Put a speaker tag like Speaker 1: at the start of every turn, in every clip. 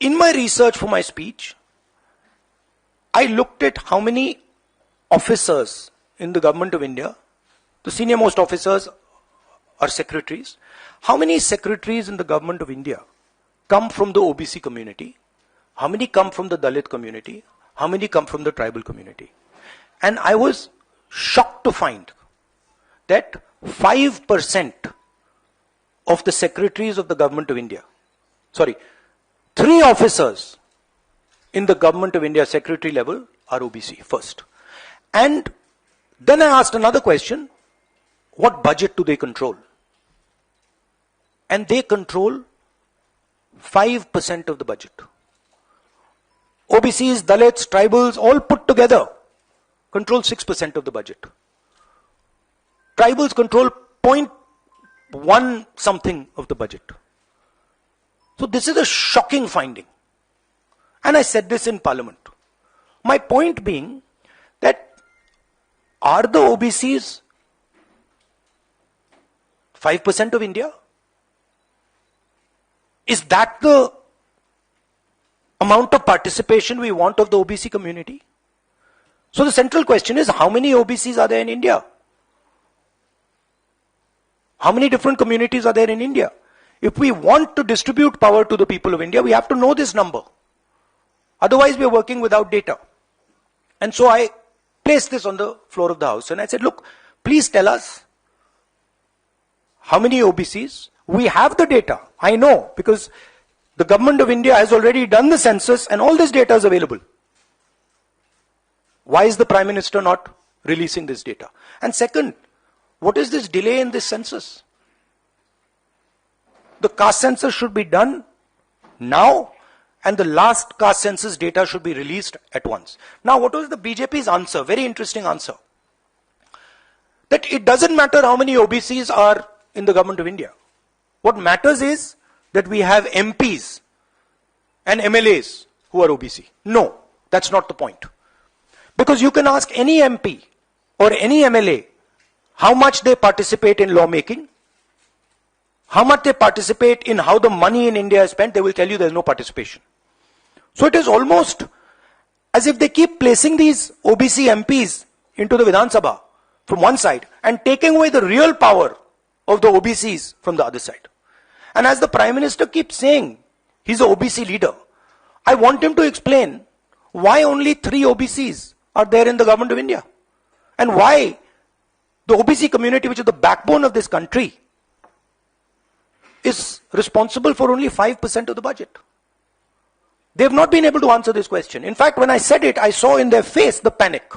Speaker 1: In my research for my speech, I looked at how many officers in the government of India, the senior most officers are secretaries. How many secretaries in the government of India come from the OBC community? How many come from the Dalit community? How many come from the tribal community? And I was shocked to find that 5% of the secretaries of the government of India, 3 officers in the government of India secretary level are OBC first. And then I asked another question, what budget do they control? And they control 5% of the budget. OBCs, Dalits, tribals, all put together control 6% of the budget. Tribals control 0.1 something of the budget. So this is a shocking finding. And I said this in Parliament. My point being that are the OBCs 5% of India? Is that the amount of participation we want of the OBC community? So the central question is, how many OBCs are there in India? How many different communities are there in India? If we want to distribute power to the people of India, we have to know this number. Otherwise, we are working without data. And so I placed this on the floor of the House and I said, look, please tell us how many OBCs. We have the data. I know, because the government of India has already done the census and all this data is available. Why is the Prime Minister not releasing this data? And second, what is this delay in this census? The caste census should be done now, and the last caste census data should be released at once. Now, what was the BJP's answer? Very interesting answer. That it doesn't matter how many OBCs are in the government of India. What matters is that we have MPs and MLAs who are OBC. No, that's not the point. Because you can ask any MP or any MLA how much they participate in lawmaking, how much they participate in how the money in India is spent, they will tell you there is no participation. So it is almost as if they keep placing these OBC MPs into the Vidhan Sabha from one side and taking away the real power of the OBCs from the other side. And as the Prime Minister keeps saying, he's an OBC leader, I want him to explain why only 3 OBCs are there in the government of India. And why the OBC community, which is the backbone of this country, is responsible for only 5% of the budget. They have not been able to answer this question. In fact, when I said it, I saw in their face the panic.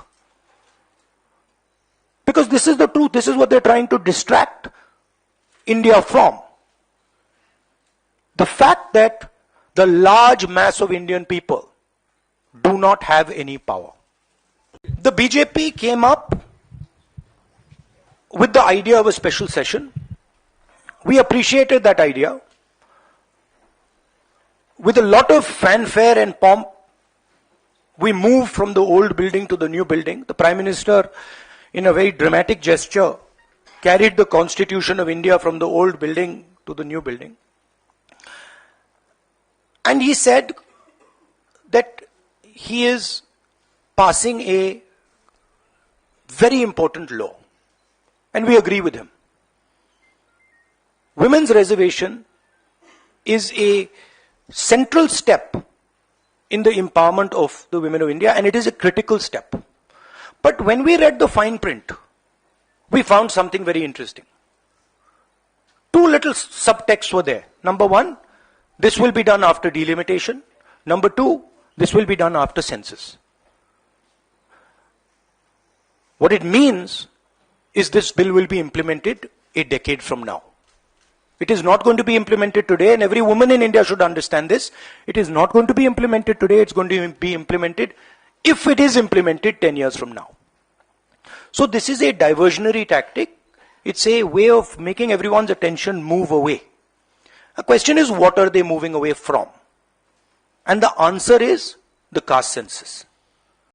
Speaker 1: Because this is the truth. This is what they're trying to distract India from. The fact that the large mass of Indian people do not have any power. The BJP came up with the idea of a special session. We appreciated that idea. With a lot of fanfare and pomp, we moved from the old building to the new building. The Prime Minister, in a very dramatic gesture, carried the Constitution of India from the old building to the new building. And he said that he is passing a very important law. And we agree with him. Women's reservation is a central step in the empowerment of the women of India, and it is a critical step. But when we read the fine print, we found something very interesting. 2 little subtexts were there. Number 1, this will be done after delimitation. Number 2, this will be done after census. What it means is this bill will be implemented a decade from now. It is not going to be implemented today, and every woman in India should understand this. It is not going to be implemented today, it's going to be implemented, if it is implemented, 10 years from now. So this is a diversionary tactic. It's a way of making everyone's attention move away. The question is, what are they moving away from? And the answer is the caste census.